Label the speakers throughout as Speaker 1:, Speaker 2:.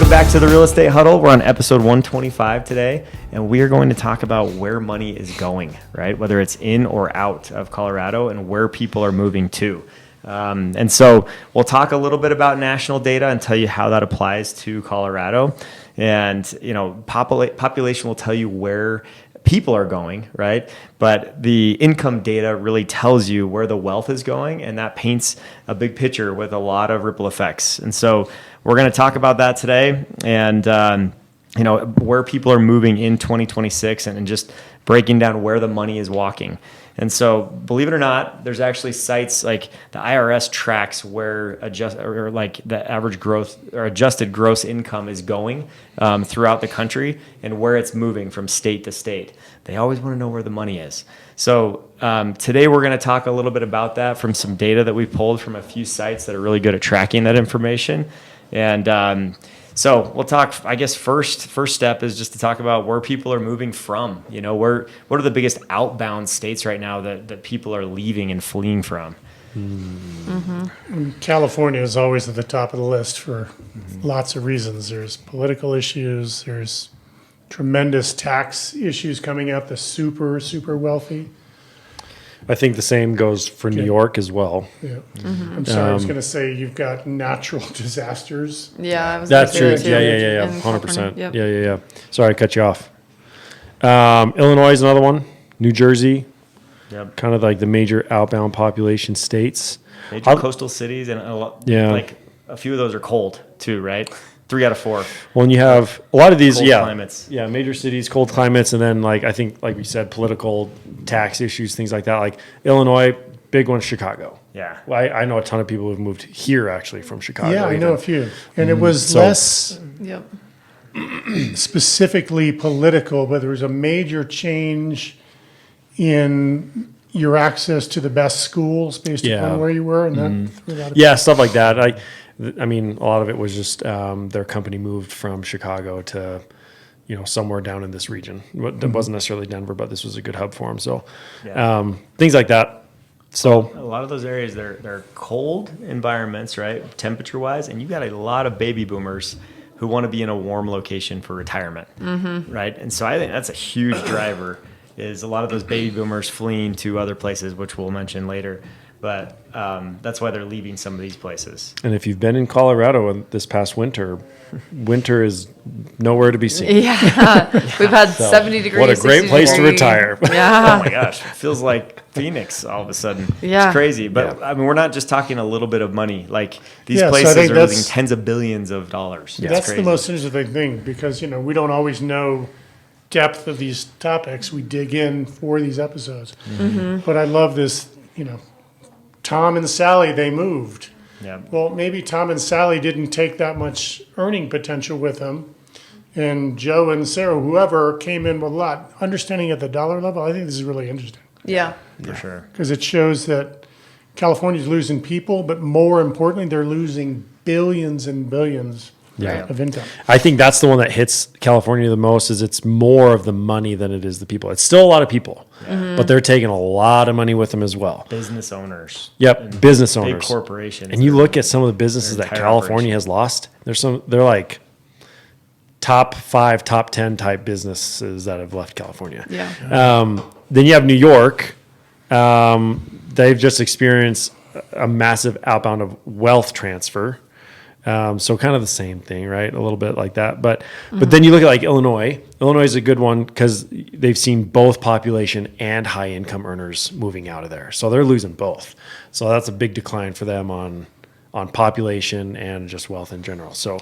Speaker 1: Welcome back to the Real Estate Huddle. We're on episode 125 today, and we are going to talk about where money is going, right? Whether it's in or out of Colorado and where people are moving to. And so we'll talk a little bit about national data and tell you how that applies to Colorado. And, you know, population will tell you where people are going, right? But the income data really tells you where the wealth is going, and that paints a big picture with a lot of ripple effects. And so we're going to talk about that today, and you know, where people are moving in 2026, and just breaking down where the money is walking. And so, believe it or not, there's actually sites like the IRS tracks where the average growth or adjusted gross income is going throughout the country and where it's moving from state to state. They always want to know where the money is. So today we're going to talk a little bit about that from some data that we pulled from a few sites that are really good at tracking that information. And so we'll talk, I guess, first step is just to talk about where people are moving from. You know, what are the biggest outbound states right now that people are leaving and fleeing from?
Speaker 2: Mm-hmm. California is always at the top of the list for lots of reasons. There's political issues. There's tremendous tax issues coming up, the super, super wealthy.
Speaker 3: I think the same goes for New York as well.
Speaker 2: Yeah. Mm-hmm. I'm sorry, I was going to say you've got natural disasters.
Speaker 4: Yeah, I was
Speaker 3: That's true.
Speaker 4: gonna say
Speaker 3: Yeah.
Speaker 4: in
Speaker 3: 100%.
Speaker 4: Yep.
Speaker 3: Yeah. Sorry, I cut you off. Illinois is another one. New Jersey.
Speaker 1: Yep.
Speaker 3: Kind of like the major outbound population states.
Speaker 1: Major coastal cities, and like a few of those are cold too, right? 3 out of 4.
Speaker 3: Well, and you have a lot of these,
Speaker 1: cold climates.
Speaker 3: Yeah, major cities, cold climates, and then I think we said, political tax issues, things like that. Like Illinois, big one, Chicago.
Speaker 1: Yeah.
Speaker 3: Well, I know a ton of people who've moved here actually from Chicago.
Speaker 2: Yeah, I know a few. And it was less specifically political, but there was a major change in your access to the best schools based upon where you were, and that threw a lot of
Speaker 3: stuff like that. I mean, a lot of it was just their company moved from Chicago to, somewhere down in this region. It wasn't necessarily Denver, but this was a good hub for them. So things like that. So
Speaker 1: a lot of those areas, they're cold environments, right, temperature-wise, and you got a lot of baby boomers who want to be in a warm location for retirement, right? And so I think that's a huge driver, is a lot of those baby boomers fleeing to other places, which we'll mention later. But that's why they're leaving some of these places.
Speaker 3: And if you've been in Colorado this past winter is nowhere to be seen.
Speaker 4: Yeah, we've had 70 degrees.
Speaker 3: What a great place to retire.
Speaker 4: Yeah.
Speaker 1: Oh my gosh, it feels like Phoenix all of a sudden.
Speaker 4: Yeah.
Speaker 1: It's crazy. But I mean, we're not just talking a little bit of money. Like these places are losing tens of billions of dollars.
Speaker 2: Yeah. That's the most interesting thing, because we don't always know depth of these topics. We dig in for these episodes. But I love this, Tom and Sally, they moved.
Speaker 1: Yeah.
Speaker 2: Well, maybe Tom and Sally didn't take that much earning potential with them. And Joe and Sarah, whoever, came in with a lot. Understanding at the dollar level, I think this is really interesting.
Speaker 4: Yeah.
Speaker 1: For sure.
Speaker 2: Because it shows that California's losing people, but more importantly, they're losing billions and billions of income.
Speaker 3: I think that's the one that hits California the most, is it's more of the money than it is the people. It's still a lot of people, but they're taking a lot of money with them as well.
Speaker 1: Business owners.
Speaker 3: Yep, business owners.
Speaker 1: Big corporations.
Speaker 3: And you look at some of the businesses that California has lost, they're like top 5, top 10 type businesses that have left California.
Speaker 4: Yeah.
Speaker 3: Then you have New York. They've just experienced a massive outbound of wealth transfer. So kind of the same thing, right? A little bit like that. But then you look at like Illinois. Illinois is a good one because they've seen both population and high income earners moving out of there. So they're losing both. So that's a big decline for them on population and just wealth in general. So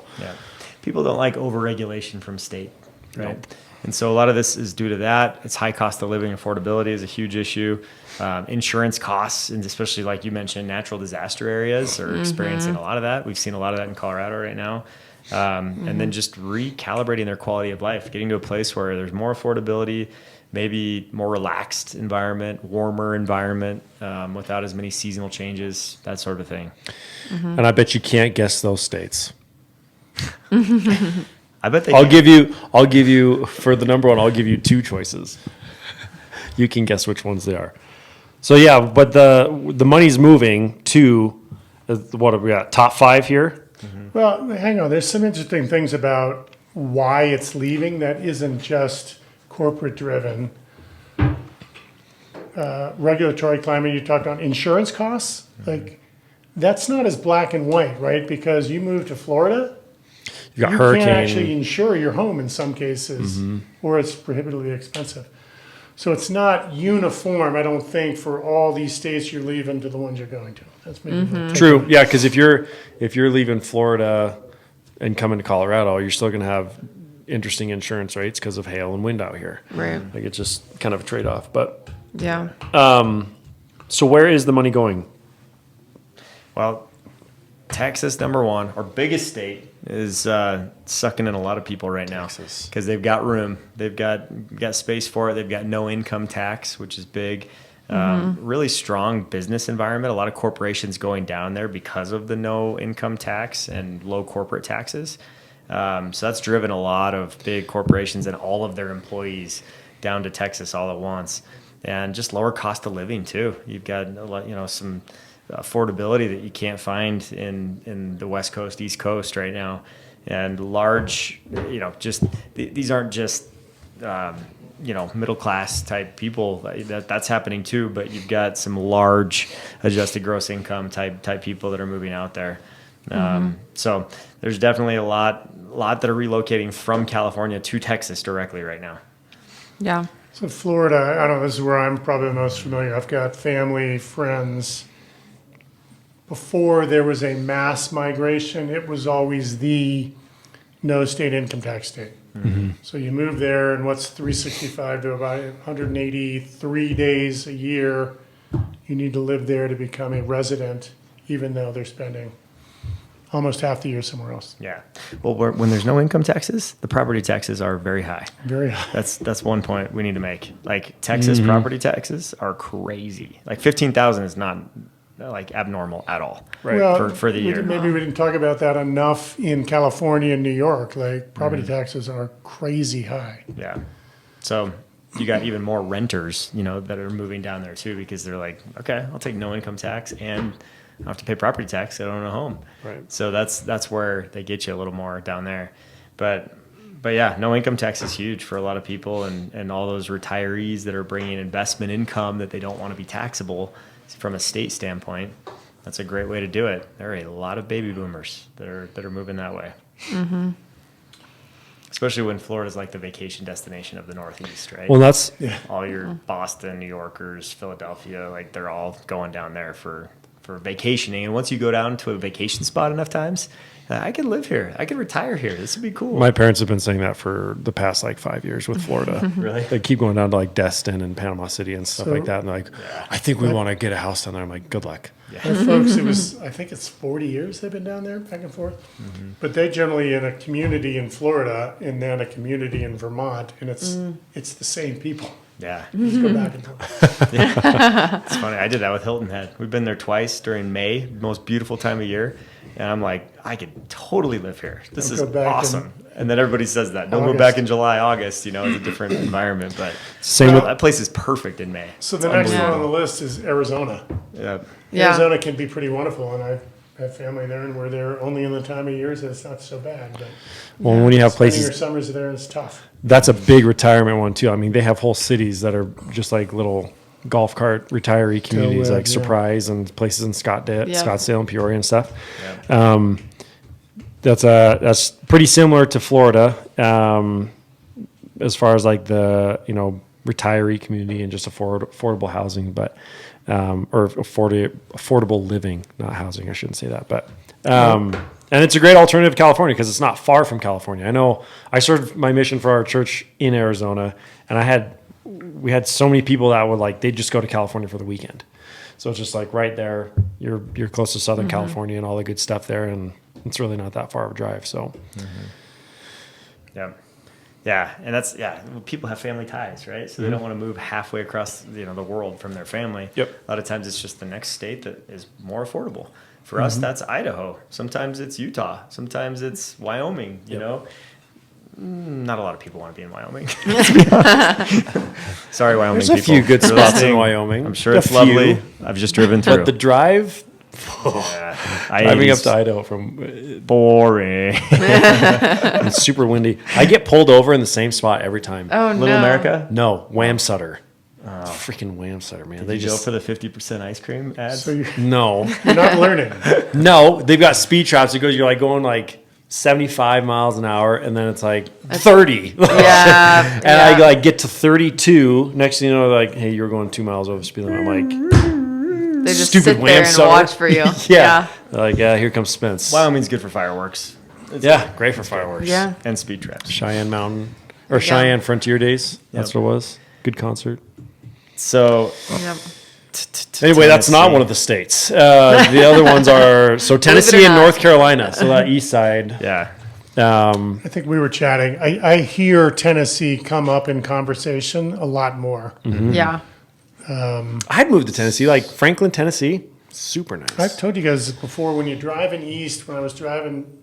Speaker 1: people don't like overregulation from state, right? Nope. And so a lot of this is due to that. It's high cost of living. Affordability is a huge issue. Insurance costs, and especially like you mentioned, natural disaster areas are experiencing a lot of that. We've seen a lot of that in Colorado right now. And then just recalibrating their quality of life, getting to a place where there's more affordability, maybe more relaxed environment, warmer environment, without as many seasonal changes, that sort of thing.
Speaker 3: And I bet you can't guess those states.
Speaker 1: I bet they
Speaker 3: I'll give you for the number one, I'll give you 2 choices. You can guess which ones they are. So but the money's moving to what have we got? Top 5 here.
Speaker 2: Well, hang on. There's some interesting things about why it's leaving that isn't just corporate driven. Regulatory climate, you talked about insurance costs. Like, that's not as black and white, right? Because you move to Florida,
Speaker 3: You got
Speaker 2: you
Speaker 3: hurricane.
Speaker 2: can't actually insure your home in some cases, or it's prohibitively expensive. So it's not uniform, I don't think, for all these states you're leaving to the ones you're going to. That's maybe the
Speaker 3: True. Yeah, because if you're leaving Florida and coming to Colorado, you're still going to have interesting insurance rates because of hail and wind out here.
Speaker 4: Right.
Speaker 3: Like it's just kind of a trade off. But
Speaker 4: Yeah.
Speaker 3: so where is the money going?
Speaker 1: Well, Texas, number one, our biggest state, is sucking in a lot of people right now because they've got room. They've got space for it. They've got no income tax, which is big. Really strong business environment. A lot of corporations going down there because of the no income tax and low corporate taxes. So that's driven a lot of big corporations and all of their employees down to Texas all at once, and just lower cost of living too. You've got a lot, some affordability that you can't find in the West Coast, East Coast right now, and large, just these aren't just middle class type people. That's happening too, but you've got some large adjusted gross income type people that are moving out there. So there's definitely a lot that are relocating from California to Texas directly right now.
Speaker 4: Yeah.
Speaker 2: So Florida, I don't know, this is where I'm probably the most familiar. I've got family, friends. Before there was a mass migration, it was always the no state income tax state. So you move there, and what's 365 to about 183 days a year, you need to live there to become a resident, even though they're spending almost half the year somewhere else.
Speaker 1: Yeah. Well, when there's no income taxes, the property taxes are very high.
Speaker 2: Very high.
Speaker 1: That's one point we need to make. Like Texas property taxes are crazy. Like 15,000 is not like abnormal at all.
Speaker 3: Right.
Speaker 2: Well,
Speaker 1: for the year.
Speaker 2: Maybe we didn't talk about that enough in California and New York. Like property taxes are crazy high.
Speaker 1: Yeah. So you got even more renters, that are moving down there too, because they're like, okay, I'll take no income tax and I don't have to pay property tax. I don't own a home.
Speaker 3: Right.
Speaker 1: So that's where they get you a little more down there. But yeah, no income tax is huge for a lot of people, and all those retirees that are bringing investment income that they don't want to be taxable from a state standpoint. That's a great way to do it. There are a lot of baby boomers that are moving that way. Especially when Florida's like the vacation destination of the Northeast, right?
Speaker 3: Well, that's
Speaker 1: All your Boston, New Yorkers, Philadelphia, like they're all going down there for vacationing. And once you go down to a vacation spot enough times, I could live here. I could retire here. This would be cool.
Speaker 3: my parents have been saying that for the past 5 years with Florida.
Speaker 1: Really?
Speaker 3: They keep going down to Destin and Panama City and stuff
Speaker 2: So-
Speaker 3: like that. And they're like, I think we want to get a house down there. I'm like, good luck.
Speaker 2: And folks, I think it's 40 years they've been down there, back and forth. But they generally in a community in Florida and then a community in Vermont, and it's the same people.
Speaker 1: Yeah.
Speaker 2: Just go back and forth.
Speaker 1: It's funny. I did that with Hilton Head. We've been there twice during May, most beautiful time of year. And I'm like, I could totally live here. This
Speaker 2: Don't
Speaker 1: is
Speaker 2: go back
Speaker 1: awesome. And then everybody says that. Don't go
Speaker 2: August.
Speaker 1: back in July, August. It's a different environment. But
Speaker 3: Same with
Speaker 1: that place is perfect in May.
Speaker 2: So the next one on the list is Arizona.
Speaker 1: Yeah.
Speaker 4: Yeah.
Speaker 2: Arizona can be pretty wonderful, and I have family there, and we're there only in the time of years that it's not so bad. But
Speaker 3: Well, when you have
Speaker 2: spending your
Speaker 3: places,
Speaker 2: summers there is tough.
Speaker 3: that's a big retirement one too. I mean, they have whole cities that are just like little golf cart retiree communities,
Speaker 2: Tailweg,
Speaker 3: like
Speaker 2: yeah.
Speaker 3: Surprise and places in
Speaker 4: Yeah.
Speaker 3: Scottsdale and Peoria and stuff.
Speaker 1: Yeah.
Speaker 3: That's pretty similar to Florida, as far as like the retiree community and just affordable housing, but or affordable living, not housing. I shouldn't say that, but and it's a great alternative to California because it's not far from California. I know I served my mission for our church in Arizona, and we had so many people that would they'd just go to California for the weekend. So it's just like right there, you're close to Southern California and all the good stuff there, and it's really not that far of a drive. So
Speaker 1: Yeah. Yeah. And people have family ties, right? So they don't want to move halfway across, the world from their family.
Speaker 3: Yep.
Speaker 1: A lot of times it's just the next state that is more affordable. For us, that's Idaho. Sometimes it's Utah. Sometimes it's Wyoming, you know? Not a lot of people want to be in Wyoming. Sorry, Wyoming
Speaker 3: there's a
Speaker 1: people.
Speaker 3: few good
Speaker 1: You're
Speaker 3: spots in
Speaker 1: listening.
Speaker 3: Wyoming.
Speaker 1: I'm sure
Speaker 3: A
Speaker 1: it's
Speaker 3: few.
Speaker 1: lovely. I've just driven through.
Speaker 3: But the drive Driving up to Idaho from
Speaker 1: boring.
Speaker 3: it's super windy. I get pulled over in the same spot every time.
Speaker 4: Oh, no.
Speaker 1: Little America.
Speaker 3: No, Wham-Sutter. It's freaking Wham-Sutter, man.
Speaker 1: They go for the 50% ice cream ads.
Speaker 2: So you're
Speaker 3: No.
Speaker 2: not learning.
Speaker 3: No, they've got speed traps. It goes, you're like going like 75 miles an hour, and then it's like 30.
Speaker 4: Yeah.
Speaker 3: And I like get to 32. Next thing you know, like, hey, you're going 2 miles over the speed limit. I'm like,
Speaker 4: They just
Speaker 3: stupid
Speaker 4: sit there and
Speaker 3: Wham-Sutter.
Speaker 4: watch for you.
Speaker 3: yeah. They're like, here comes Spence.
Speaker 1: Wyoming's good for fireworks.
Speaker 3: Yeah, great for fireworks.
Speaker 4: Yeah.
Speaker 1: And speed traps.
Speaker 3: Cheyenne Mountain or Cheyenne Frontier Days. That's what it was. Good concert.
Speaker 1: So
Speaker 4: Yep.
Speaker 3: Anyway, that's not one of the states. The other ones are Tennessee and
Speaker 4: not.
Speaker 3: North Carolina. So that east side.
Speaker 1: Yeah.
Speaker 2: I think we were chatting. I hear Tennessee come up in conversation a lot more.
Speaker 4: Yeah.
Speaker 3: I'd move to Tennessee, like Franklin, Tennessee. Super nice.
Speaker 2: I've told you guys before, when you're driving east, when I was driving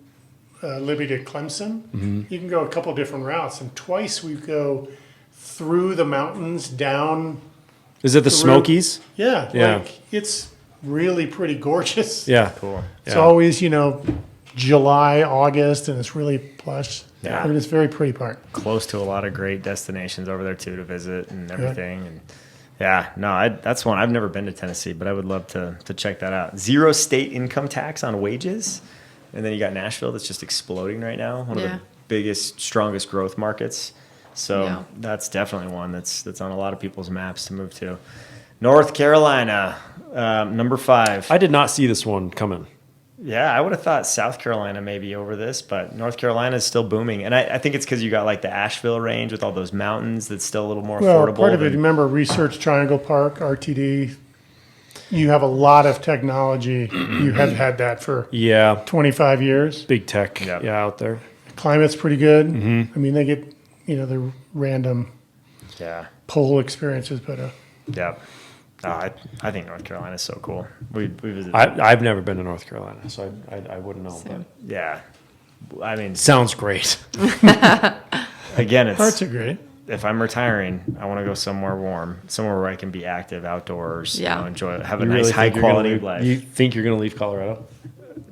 Speaker 2: Libby to Clemson, you can go a couple different routes. And twice we go through the mountains, down.
Speaker 3: Is it the
Speaker 2: route.
Speaker 3: Smokies?
Speaker 2: Yeah,
Speaker 3: Yeah.
Speaker 2: like it's really pretty gorgeous.
Speaker 3: Yeah.
Speaker 1: Cool.
Speaker 2: It's always, July, August, and it's really plush.
Speaker 1: Yeah.
Speaker 2: I mean, it's a very pretty part.
Speaker 1: Close to a lot of great destinations over there too to visit and everything. And that's one. I've never been to Tennessee, but I would love to check that out. 0 state income tax on wages. And then you got Nashville that's just exploding right now. One of the biggest, strongest growth markets. So that's definitely one that's on a lot of people's maps to move to. North Carolina, number 5.
Speaker 3: I did not see this one coming.
Speaker 1: Yeah, I would have thought South Carolina maybe over this, but North Carolina is still booming. And I think it's because you got like the Asheville range with all those mountains that's still a little more
Speaker 2: Well,
Speaker 1: affordable.
Speaker 2: part of it, remember Research Triangle Park, RTD, you have a lot of technology. You have had that for 25 years.
Speaker 3: Big tech
Speaker 1: Yep.
Speaker 3: out there.
Speaker 2: Climate's pretty good. I mean, they get, the random
Speaker 1: Yeah.
Speaker 2: pole experiences, but
Speaker 1: Yeah. I think North Carolina is so cool. We visited.
Speaker 3: I've never been to North Carolina, so I wouldn't know. But
Speaker 1: Yeah. I mean,
Speaker 3: sounds great.
Speaker 1: again, it's
Speaker 2: parts are great.
Speaker 1: if I'm retiring, I want to go somewhere warm, somewhere where I can be active outdoors,
Speaker 4: Yeah.
Speaker 1: enjoy it, have a
Speaker 3: You
Speaker 1: nice
Speaker 3: really
Speaker 1: high
Speaker 3: think you're gonna
Speaker 1: quality
Speaker 3: leave-
Speaker 1: life.
Speaker 3: You think you're going to leave Colorado?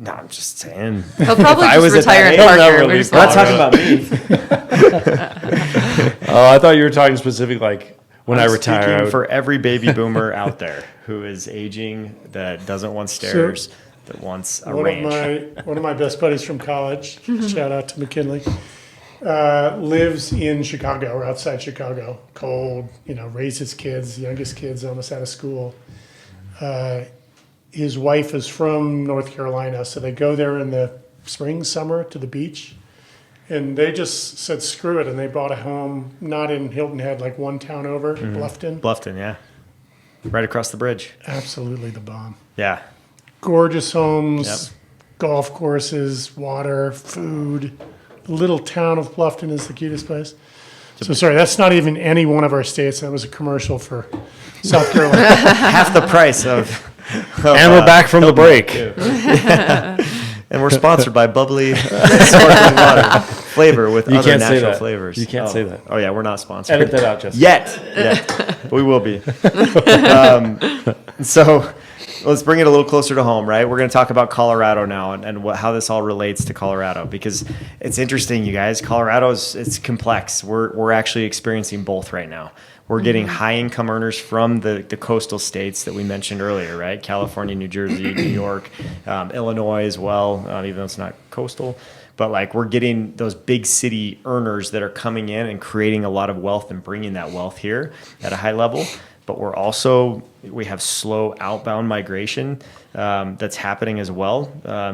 Speaker 1: No, I'm just saying.
Speaker 4: He'll probably
Speaker 1: I
Speaker 4: just
Speaker 1: was at
Speaker 4: retire
Speaker 1: that
Speaker 4: in
Speaker 1: age,
Speaker 3: I'll never
Speaker 4: Parker. We're
Speaker 3: leave
Speaker 4: just
Speaker 1: We're not
Speaker 4: gonna-
Speaker 1: talking about me.
Speaker 3: Oh, I thought you were talking specific like when I
Speaker 1: I'm
Speaker 3: retire.
Speaker 1: speaking
Speaker 3: I would-
Speaker 1: for every baby boomer out there who is aging, that doesn't want stairs, that wants a ranch.
Speaker 2: One of my best buddies from college, shout out to McKinley, lives in Chicago or outside Chicago. Cold, raises kids, youngest kids almost out of school. His wife is from North Carolina, so they go there in the spring, summer to the beach. And they just said, screw it. And they bought a home, not in Hilton Head, like one town over, Bluffton.
Speaker 1: Bluffton, yeah. Right across the bridge.
Speaker 2: Absolutely the bomb.
Speaker 1: Yeah.
Speaker 2: Gorgeous homes,
Speaker 1: Yep.
Speaker 2: golf courses, water, food. The little town of Bluffton is the cutest place. So sorry, that's not even any one of our states. That was a commercial for South Carolina.
Speaker 1: Half the price of
Speaker 3: and we're back from the break.
Speaker 1: And we're sponsored by bubbly sparkling water flavor with
Speaker 3: You
Speaker 1: other
Speaker 3: can't say
Speaker 1: natural
Speaker 3: that.
Speaker 1: flavors.
Speaker 3: You can't say that.
Speaker 1: Oh yeah, we're not sponsored.
Speaker 3: Edit that out, Jesse.
Speaker 1: Yet. We will be. So let's bring it a little closer to home, right? We're going to talk about Colorado now and how this all relates to Colorado, because it's interesting, you guys. It's complex. We're actually experiencing both right now. We're getting high income earners from the coastal states that we mentioned earlier, right? California, New Jersey, New York, Illinois as well, even though it's not coastal. But like we're getting those big city earners that are coming in and creating a lot of wealth and bringing that wealth here at a high level. But we have slow outbound migration that's happening as well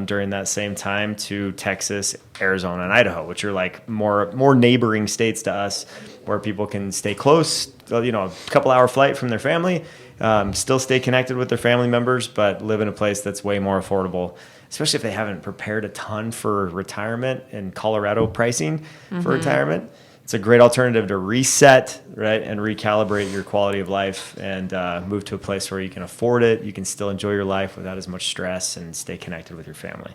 Speaker 1: during that same time to Texas, Arizona, and Idaho, which are like more neighboring states to us, where people can stay close, a couple hour flight from their family, still stay connected with their family members, but live in a place that's way more affordable, especially if they haven't prepared a ton for retirement and Colorado pricing for retirement. It's a great alternative to reset, right, and recalibrate your quality of life and move to a place where you can afford it. You can still enjoy your life without as much stress and stay connected with your family.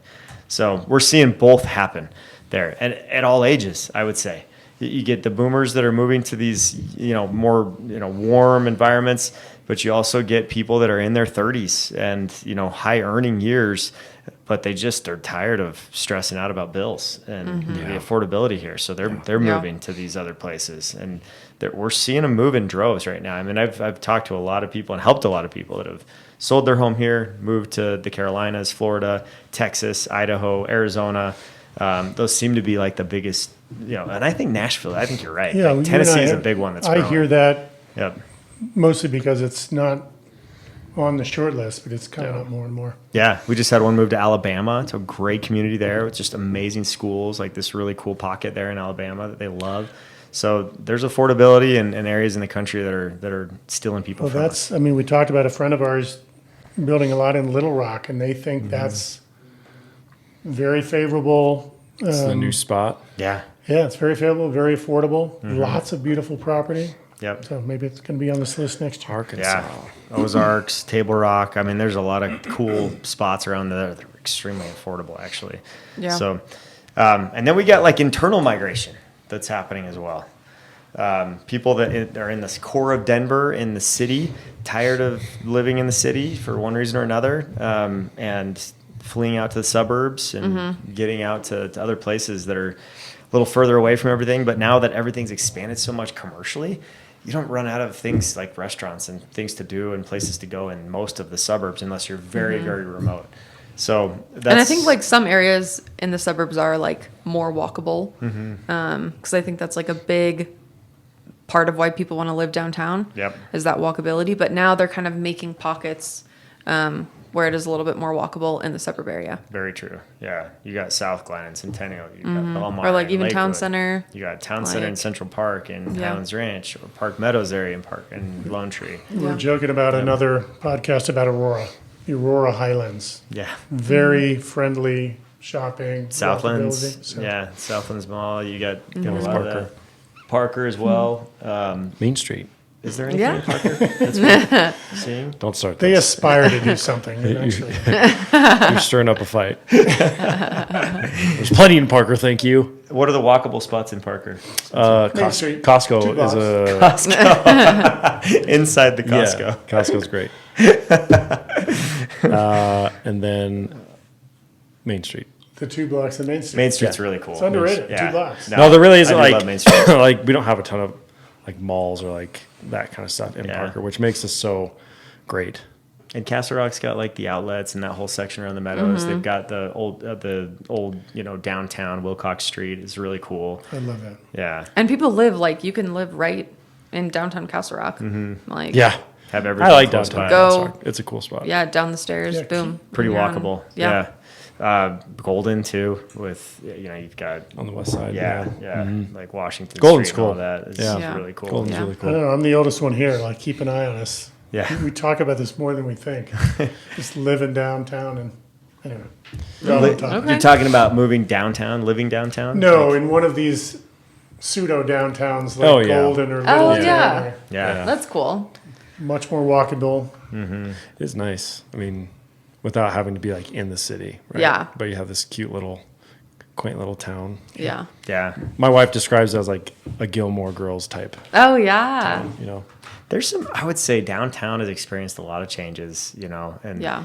Speaker 1: So we're seeing both happen there, and at all ages, I would say. You get the boomers that are moving to these, more, warm environments. but you also get people that are in their 30s and, you know, high earning years, but they're tired of stressing out about bills and the affordability here. So they're moving to these other places, and we're seeing them move in droves right now. I mean, I've talked to a lot of people and helped a lot of people that have sold their home here, moved to the Carolinas, Florida, Texas, Idaho, Arizona. Those seem to be like the biggest, you know, and I think Nashville, I think you're right.
Speaker 2: Yeah,
Speaker 1: Like Tennessee is a big one that's growing.
Speaker 2: I hear that
Speaker 1: Yep.
Speaker 2: mostly because it's not on the short list, but it's coming up more and more.
Speaker 1: Yeah, we just had one move to Alabama. It's a great community there with just amazing schools, like this really cool pocket there in Alabama that they love. So there's affordability in areas in the country that are stealing people
Speaker 2: Well,
Speaker 1: from us.
Speaker 2: I mean, we talked about a friend of ours building a lot in Little Rock, and they think that's very favorable.
Speaker 3: It's the new spot.
Speaker 1: Yeah.
Speaker 2: Yeah, it's very favorable, very affordable, lots of beautiful property.
Speaker 1: Yep.
Speaker 2: So maybe it's going to be on this list next year.
Speaker 3: Arkansas.
Speaker 1: Yeah. Ozarks, Table Rock. I mean, there's a lot of cool spots around there that are extremely affordable, actually.
Speaker 4: Yeah.
Speaker 1: So, and then we got like internal migration that's happening as well. People that are in this core of Denver, in the city, tired of living in the city for one reason or another, and fleeing out to the suburbs and getting out to other places that are a little further away from everything. But now that everything's expanded so much commercially, you don't run out of things like restaurants and things to do and places to go in most of the suburbs unless you're very, very remote. So that's,
Speaker 4: And I think like some areas in the suburbs are like more walkable. Because I think that's like a big part of why people want to live downtown.
Speaker 1: Yep.
Speaker 4: Is that walkability. But now they're kind of making pockets where it is a little bit more walkable in the suburb area.
Speaker 1: very true. Yeah. You got South Glen and Centennial. You got Belmont.
Speaker 4: Or like even Town
Speaker 1: Lakewood.
Speaker 4: Center.
Speaker 1: You got Town Center in
Speaker 4: like-
Speaker 1: Central Park and
Speaker 4: Yeah.
Speaker 1: Highlands Ranch or Park Meadows area and Lone Tree.
Speaker 2: We were
Speaker 4: Yeah.
Speaker 2: joking about another podcast about Aurora, the Aurora Highlands.
Speaker 1: Yeah.
Speaker 2: Very friendly shopping.
Speaker 1: Southlands.
Speaker 2: walkability, so-
Speaker 1: Yeah. Southlands Mall. You got a lot of
Speaker 3: Parker.
Speaker 1: that. Parker as well.
Speaker 3: Main Street.
Speaker 1: Is there anything
Speaker 4: Yeah.
Speaker 1: in Parker that's worth seeing?
Speaker 3: Don't start
Speaker 2: They
Speaker 3: this.
Speaker 2: aspire to do something eventually.
Speaker 3: You're stirring up a fight. There's plenty in Parker, thank you.
Speaker 1: What are the walkable spots in Parker?
Speaker 2: Main Street, 2
Speaker 3: Costco
Speaker 2: blocks.
Speaker 3: is a
Speaker 1: Inside the Costco.
Speaker 3: Yeah, Costco's great. And then Main Street.
Speaker 2: The 2 blocks of Main Street.
Speaker 1: Main Street's
Speaker 3: Yeah.
Speaker 1: really cool.
Speaker 2: It's underrated.
Speaker 1: Yeah.
Speaker 2: 2 blocks.
Speaker 3: No, there really isn't
Speaker 1: I do
Speaker 3: like
Speaker 1: love Main Street.
Speaker 3: like we don't have a ton of like malls or like that kind of stuff in
Speaker 1: Yeah.
Speaker 3: Parker, which makes us so great.
Speaker 1: And Castle Rock's got like the outlets and that whole section around the meadows. They've got the old, you know, downtown Wilcox Street is really cool.
Speaker 2: I love that.
Speaker 1: Yeah.
Speaker 4: And people live like you can live right in downtown Castle Rock. Like
Speaker 3: Yeah,
Speaker 1: Have everything.
Speaker 3: I like
Speaker 1: close
Speaker 3: downtown.
Speaker 1: by.
Speaker 4: Go-
Speaker 3: Castle Rock. It's a cool spot.
Speaker 4: yeah, down the stairs,
Speaker 2: Yeah,
Speaker 4: boom.
Speaker 1: Pretty
Speaker 4: You're on-
Speaker 1: walkable.
Speaker 4: Yeah.
Speaker 1: Yeah. Golden too, with, you know, you've got
Speaker 3: On the west side.
Speaker 1: yeah, like Washington
Speaker 3: Golden's
Speaker 1: Street and all
Speaker 3: cool.
Speaker 1: that is
Speaker 3: Yeah.
Speaker 1: really cool.
Speaker 3: Golden's
Speaker 4: Yeah.
Speaker 3: really
Speaker 2: I
Speaker 3: cool.
Speaker 2: don't know. I'm the oldest one here. Like, keep an eye on us.
Speaker 1: Yeah.
Speaker 2: We talk about this more than we think. Just living downtown and I don't know. Y'all don't talk.
Speaker 4: Okay.
Speaker 1: You're talking about moving downtown, living downtown?
Speaker 2: No, in one of these pseudo downtowns like
Speaker 3: Oh, yeah.
Speaker 2: Golden or
Speaker 4: Oh,
Speaker 2: Littleton,
Speaker 4: yeah.
Speaker 2: or
Speaker 1: Yeah.
Speaker 4: That's cool.
Speaker 2: much more walkable.
Speaker 3: It is nice. I mean, without having to be like in the city, right?
Speaker 4: Yeah.
Speaker 3: But you have this cute little, quaint little town.
Speaker 4: Yeah.
Speaker 1: Yeah.
Speaker 3: My wife describes it as like a Gilmore Girls type.
Speaker 4: Oh yeah.
Speaker 3: You know,
Speaker 1: There's some, I would say downtown has experienced a lot of changes, you know, and
Speaker 4: Yeah.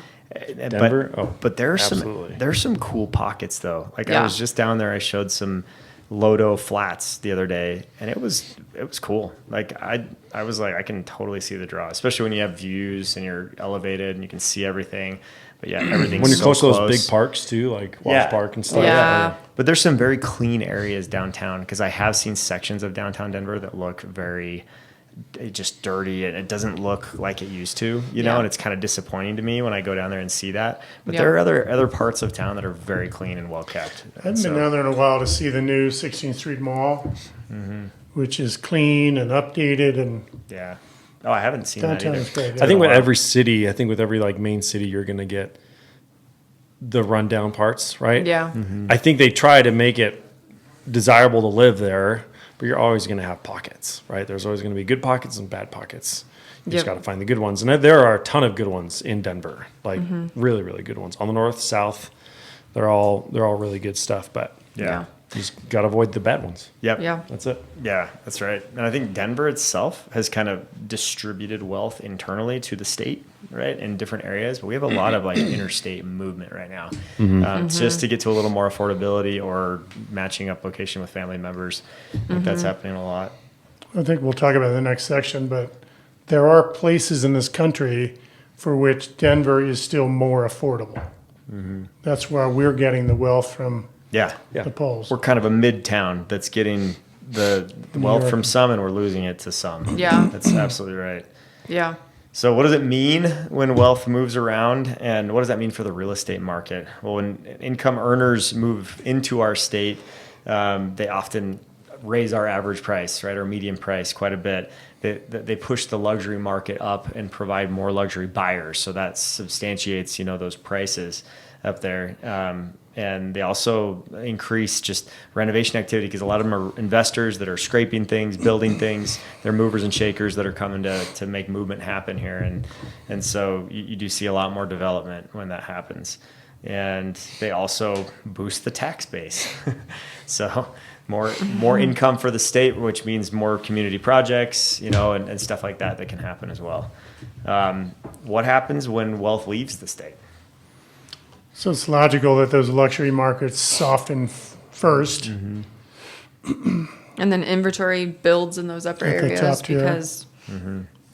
Speaker 3: Denver?
Speaker 1: But there are
Speaker 3: absolutely.
Speaker 1: there's some cool pockets though. Like I
Speaker 4: Yeah.
Speaker 1: was just down there, I showed some Lodo flats the other day and it was cool. Like I was like, I can totally see the draw, especially when you have views and you're elevated and you can see everything. But yeah, everything's
Speaker 3: when you're
Speaker 1: so
Speaker 3: close to those
Speaker 1: close.
Speaker 3: big parks too, like Wash
Speaker 1: Yeah.
Speaker 3: Park and stuff.
Speaker 4: Yeah.
Speaker 1: But there's some very clean areas downtown because I have seen sections of downtown Denver that look very just dirty and it doesn't look like it used to, you know,
Speaker 4: Yeah.
Speaker 1: and it's kind of disappointing to me when I go down there and see that. But
Speaker 4: Yep.
Speaker 1: there are other parts of town that are very clean and well kept.
Speaker 2: I haven't been down there in a while to see the new 16th Street Mall, which is clean and updated, and
Speaker 1: Yeah. Oh, I haven't seen that
Speaker 2: downtown
Speaker 1: either.
Speaker 2: is great.
Speaker 3: I think with
Speaker 1: Wow.
Speaker 3: every city, I think with every like main city, you're gonna get the rundown parts, right?
Speaker 4: Yeah.
Speaker 3: I think they try to make it desirable to live there, but you're always gonna have pockets, right? There's always gonna be good pockets and bad pockets. You just
Speaker 4: Yep.
Speaker 3: gotta find the good ones, and there are a ton of good ones in Denver, like really, really good ones on the north, south. They're all really good stuff, but
Speaker 1: Yeah.
Speaker 3: just got to avoid the bad ones.
Speaker 1: Yep.
Speaker 4: Yeah.
Speaker 3: That's it.
Speaker 1: Yeah, that's right. And I think Denver itself has kind of distributed wealth internally to the state, right, in different areas. But we have a lot of like interstate movement right now, just to get to a little more affordability or matching up location with family members. I think that's happening a lot.
Speaker 2: I think we'll talk about it in the next section, but there are places in this country for which Denver is still more affordable. That's where we're getting the wealth from
Speaker 1: Yeah.
Speaker 2: the polls.
Speaker 1: We're kind of a midtown that's getting the wealth
Speaker 2: York.
Speaker 1: from some and we're losing it to some.
Speaker 4: Yeah.
Speaker 1: That's absolutely right.
Speaker 4: Yeah.
Speaker 1: So what does it mean when wealth moves around, and what does that mean for the real estate market? Well, when income earners move into our state, they often raise our average price, right, our median price quite a bit. They push the luxury market up and provide more luxury buyers. So that substantiates, those prices up there. And they also increase just renovation activity because a lot of them are investors that are scraping things, building things. They're movers and shakers that are coming to make movement happen here. And so you do see a lot more development when that happens. And they also boost the tax base. So more income for the state, which means more community projects, and stuff like that can happen as well. What happens when wealth leaves the state?
Speaker 2: So it's logical that those luxury markets soften first.
Speaker 4: And then inventory builds in those upper
Speaker 2: At the
Speaker 4: areas
Speaker 2: top tier.
Speaker 4: because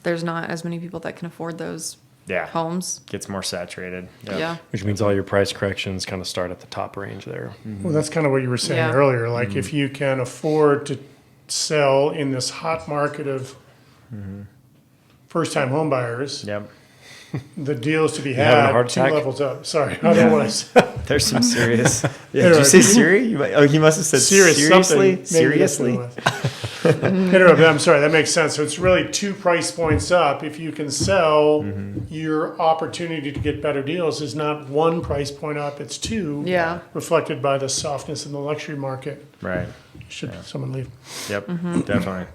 Speaker 4: there's not as many people that can afford those homes.
Speaker 1: Gets more saturated. Yep.
Speaker 4: Yeah.
Speaker 3: Which means all your price corrections kind of start at the top range there.
Speaker 2: Well, that's kind of what you were saying
Speaker 4: Yeah.
Speaker 2: earlier. Like if you can afford to sell in this hot market of first-time home buyers,
Speaker 1: Yep.
Speaker 2: the deals to be
Speaker 3: having a
Speaker 2: had
Speaker 3: heart
Speaker 2: 2
Speaker 3: attack?
Speaker 2: levels up. Sorry, I don't want to.
Speaker 1: There's some serious. Yeah, did
Speaker 2: Anyway.
Speaker 1: you say Siri? He must have said
Speaker 2: Serious
Speaker 1: seriously.
Speaker 2: something. Maybe that's what
Speaker 1: Seriously.
Speaker 2: it was. Anyway, but I'm sorry, that makes sense. So it's really 2 price points up. If you can sell, your opportunity to get better deals is not 1 price point up, it's 2.
Speaker 4: Yeah.
Speaker 2: Reflected by the softness in the luxury market.
Speaker 1: Right.
Speaker 2: Should someone leave?
Speaker 1: Yep. Definitely.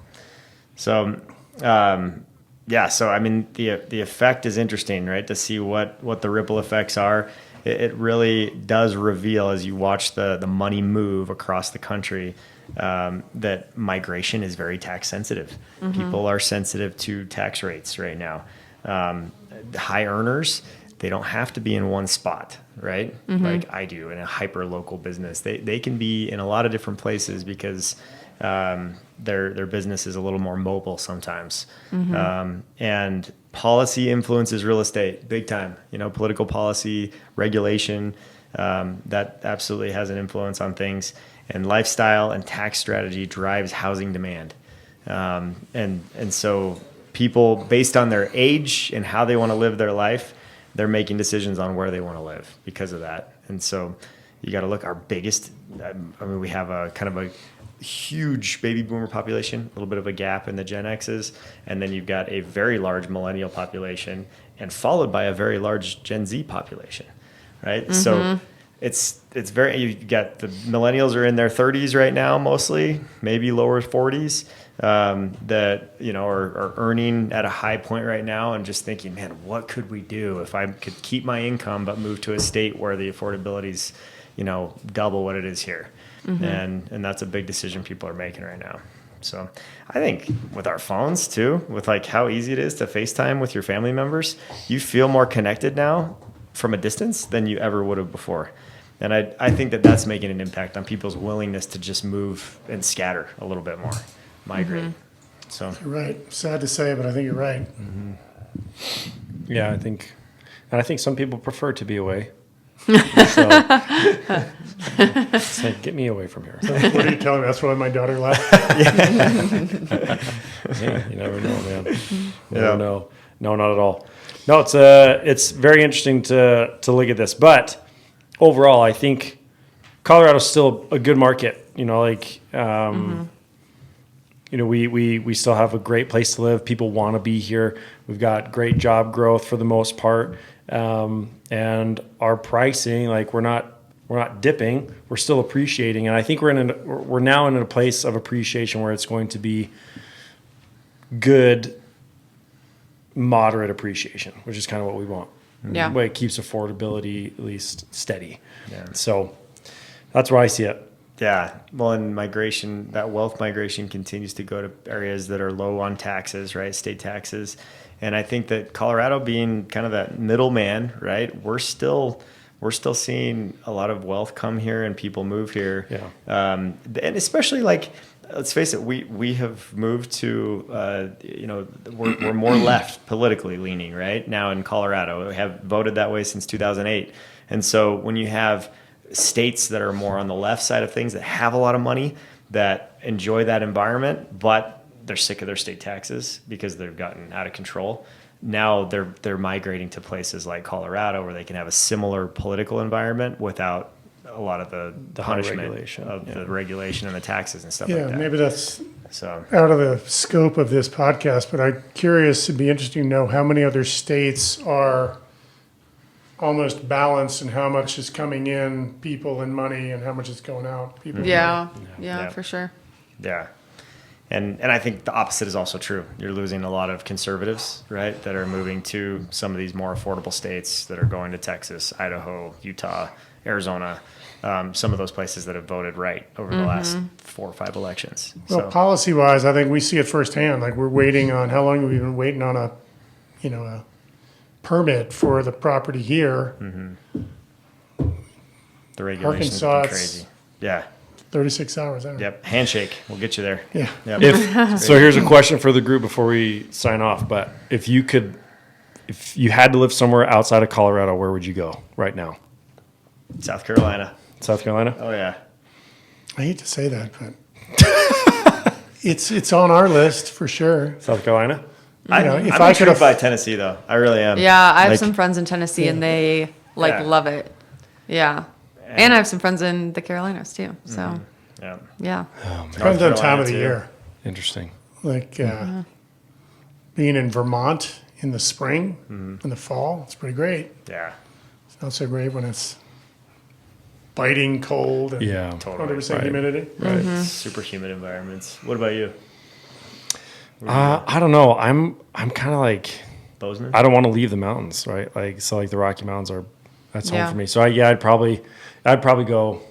Speaker 1: So, so I mean, the effect is interesting, right? To see what the ripple effects are. It really does reveal as you watch the money move across the country that migration is very tax sensitive. People are sensitive to tax rates right now. High earners, they don't have to be in one spot, right? Like I do in a hyper local business. They can be in a lot of different places because their business is a little more mobile sometimes. And policy influences real estate big time. Political policy, regulation, that absolutely has an influence on things. And lifestyle and tax strategy drives housing demand. And so people, based on their age and how they want to live their life, they're making decisions on where they want to live because of that. And so you got to look, our biggest, we have a kind of a huge baby boomer population, a little bit of a gap in the Gen X's, and then you've got a very large millennial population and followed by a very large Gen Z population, right? So it's very, you've got the millennials are in their 30s right now, mostly, maybe lower 40s, that, are earning at a high point right now and just thinking, man, what could we do if I could keep my income but move to a state where the affordability's, double what it is here. And that's a big decision people are making right now. So I think with our phones too, with like how easy it is to FaceTime with your family members, you feel more connected now from a distance than you ever would have before. And I think that's making an impact on people's willingness to just move and scatter a little bit more, migrate. So
Speaker 2: You're right. Sad to say, but I think you're right.
Speaker 3: Yeah, I think some people prefer to be away. So, it's like, get me away from here.
Speaker 2: What are you telling me? That's why my daughter laughed.
Speaker 3: Yeah, you never know, man.
Speaker 1: Yeah.
Speaker 3: Never know. No, not at all. No, it's very interesting to look at this. But overall, I think Colorado's still a good market. We still have a great place to live. People want to be here. We've got great job growth for the most part. And our pricing, like we're not dipping, we're still appreciating. And I think we're now in a place of appreciation where it's going to be good, moderate appreciation, which is kind of what we want.
Speaker 4: Yeah.
Speaker 3: But it keeps affordability at least steady.
Speaker 1: Yeah.
Speaker 3: So that's where I see it.
Speaker 1: Yeah. Well, and migration, that wealth migration continues to go to areas that are low on taxes, right? State taxes. And I think that Colorado being kind of that middleman, right? We're still seeing a lot of wealth come here and people move here.
Speaker 3: Yeah.
Speaker 1: And especially like, let's face it, we have moved to, we're more left politically leaning right now in Colorado. We have voted that way since 2008. And so when you have states that are more on the left side of things that have a lot of money that enjoy that environment, but they're sick of their state taxes because they've gotten out of control. Now they're migrating to places like Colorado where they can have a similar political environment without a lot of the punishment
Speaker 3: regulation.
Speaker 1: of the regulation and the taxes and stuff
Speaker 2: Yeah,
Speaker 1: like that.
Speaker 2: maybe that's
Speaker 1: So
Speaker 2: out of the scope of this podcast, but I'm curious, it'd be interesting to know how many other states are almost balanced and how much is coming in, people and money, and how much is going out, people. and money.
Speaker 4: Yeah, for sure.
Speaker 1: yeah. And I think the opposite is also true. You're losing a lot of conservatives, right, that are moving to some of these more affordable states that are going to Texas, Idaho, Utah, Arizona, some of those places that have voted right over the last 4 or 5 elections.
Speaker 2: Well,
Speaker 1: So,
Speaker 2: policy-wise, I think we see it firsthand. Like we're waiting on, how long have we been waiting on a permit for the property here?
Speaker 1: the regulations have
Speaker 2: Arkansas,
Speaker 1: been crazy. Yeah.
Speaker 2: 36 hours. I don't know.
Speaker 1: Yep. Handshake. We'll get you there.
Speaker 2: Yeah.
Speaker 1: Yep.
Speaker 3: So here's a question for the group before we sign off. But if you had to live somewhere outside of Colorado, where would you go right now?
Speaker 1: South Carolina.
Speaker 3: South Carolina?
Speaker 1: Oh, yeah.
Speaker 2: I hate to say that, but it's on our list for sure.
Speaker 3: South Carolina?
Speaker 2: You know, if
Speaker 1: I'm
Speaker 2: I could
Speaker 1: intrigued by Tennessee, though. I really am.
Speaker 4: Yeah, I have
Speaker 1: Like,
Speaker 4: some friends in Tennessee and they
Speaker 1: Yeah.
Speaker 4: love it. Yeah. And I have some friends in the Carolinas too. So
Speaker 1: Yeah.
Speaker 4: yeah.
Speaker 2: depends on time of the
Speaker 1: too.
Speaker 2: year.
Speaker 3: Interesting.
Speaker 2: Like being in Vermont in the spring, in the fall, it's pretty great.
Speaker 1: Yeah.
Speaker 2: It's not so great when it's biting cold and
Speaker 3: Yeah.
Speaker 2: 100%
Speaker 3: Right.
Speaker 2: humidity.
Speaker 3: Right.
Speaker 1: Super humid environments. What about you?
Speaker 3: I don't know. I'm kind of like,
Speaker 1: Bozeman?
Speaker 3: I don't want to leave the mountains, right? Like, so like the Rocky Mountains that's home
Speaker 4: Yeah.
Speaker 3: for me. So I'd probably go,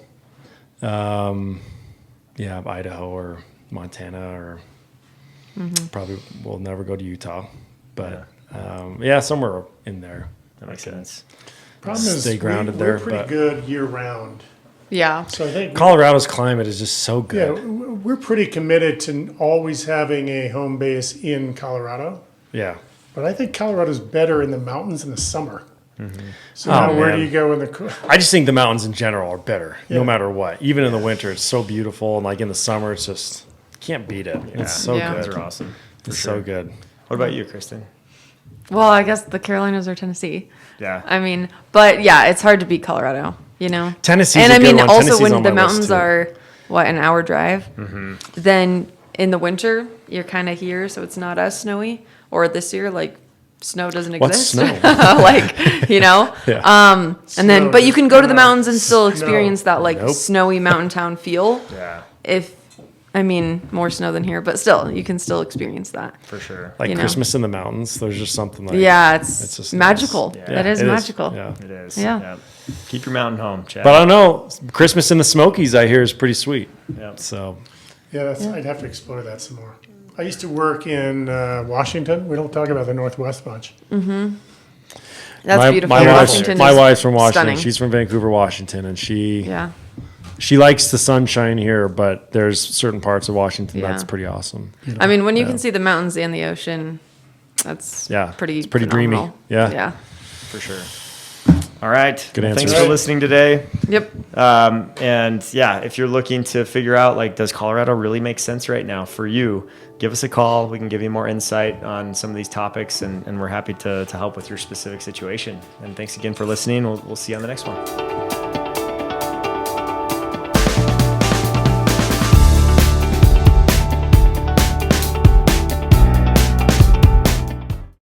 Speaker 3: Idaho or Montana or probably we'll never go to Utah, but somewhere in there.
Speaker 1: That makes sense.
Speaker 2: Problem is,
Speaker 3: Stay grounded
Speaker 2: we're
Speaker 3: there,
Speaker 2: pretty
Speaker 3: but-
Speaker 2: good year round.
Speaker 4: Yeah.
Speaker 2: So I think
Speaker 3: Colorado's climate is just so
Speaker 2: yeah,
Speaker 3: good.
Speaker 2: we're pretty committed to always having a home base in Colorado.
Speaker 3: Yeah.
Speaker 2: But I think Colorado's better in the mountains in the summer. So
Speaker 3: Oh,
Speaker 2: now where
Speaker 3: man.
Speaker 2: do you go in the
Speaker 3: I just think the mountains in general are better,
Speaker 2: Yeah.
Speaker 3: no matter what. Even in the winter, it's so beautiful, and like in the summer, it's just can't beat it. It's so
Speaker 4: Yeah.
Speaker 1: Those
Speaker 3: good.
Speaker 1: are awesome.
Speaker 3: It's so good.
Speaker 1: What about you, Kristen?
Speaker 4: Well, I guess the Carolinas or Tennessee.
Speaker 1: Yeah.
Speaker 4: I mean, but yeah, it's hard to beat Colorado, you know?
Speaker 3: Tennessee's
Speaker 4: and
Speaker 3: a
Speaker 4: I
Speaker 3: good
Speaker 4: mean,
Speaker 3: one.
Speaker 4: also
Speaker 3: Tennessee's
Speaker 4: when
Speaker 3: on
Speaker 4: the
Speaker 3: my list,
Speaker 4: mountains
Speaker 3: too.
Speaker 4: are, an hour drive, then in the winter, you're kind of here, so it's not as snowy. Or this year, like, snow doesn't
Speaker 3: What's
Speaker 4: exist.
Speaker 3: snow?
Speaker 4: Like, you know?
Speaker 3: Yeah.
Speaker 4: And then,
Speaker 2: Snow
Speaker 4: but you
Speaker 2: just
Speaker 4: can go to the
Speaker 2: came out.
Speaker 4: mountains and still
Speaker 2: Snow.
Speaker 4: experience that, like,
Speaker 3: Nope.
Speaker 4: snowy mountain town feel.
Speaker 1: Yeah,
Speaker 4: More snow than here, but still, you can still experience that.
Speaker 1: for sure.
Speaker 3: Like
Speaker 4: you know.
Speaker 3: Christmas in the mountains, there's just something like
Speaker 4: Yeah, it's
Speaker 3: just
Speaker 4: magical.
Speaker 3: nice.
Speaker 1: Yeah.
Speaker 4: That is
Speaker 3: It
Speaker 4: magical.
Speaker 3: Yeah.
Speaker 1: It is.
Speaker 4: Yeah.
Speaker 1: Keep your mountain home, Chad.
Speaker 3: But I don't know. Christmas in the Smokies, I hear, is pretty sweet.
Speaker 1: Yep.
Speaker 3: So
Speaker 2: Yeah, I'd have to explore that some more. I used to work in Washington. We don't talk about the Northwest much.
Speaker 4: That's beautiful.
Speaker 3: My
Speaker 4: Washington
Speaker 3: my
Speaker 4: is
Speaker 3: wife's from Washington.
Speaker 4: stunning.
Speaker 3: She's from Vancouver, Washington, and
Speaker 4: Yeah.
Speaker 3: she likes the sunshine here, but there's certain parts of Washington
Speaker 4: Yeah.
Speaker 3: that's pretty awesome.
Speaker 4: I mean, when you can see the mountains and the ocean, that's
Speaker 3: Yeah,
Speaker 4: pretty
Speaker 3: it's pretty dreamy.
Speaker 4: phenomenal.
Speaker 3: Yeah.
Speaker 4: Yeah.
Speaker 1: For sure. All right.
Speaker 3: Good
Speaker 1: Well, thanks
Speaker 3: answers.
Speaker 1: for listening today.
Speaker 4: Yep.
Speaker 1: And yeah, if you're looking to figure out, like, does Colorado really make sense right now for you, give us a call. We can give you more insight on some of these topics, and we're happy to help with your specific situation. And thanks again for listening. We'll see you on the next one.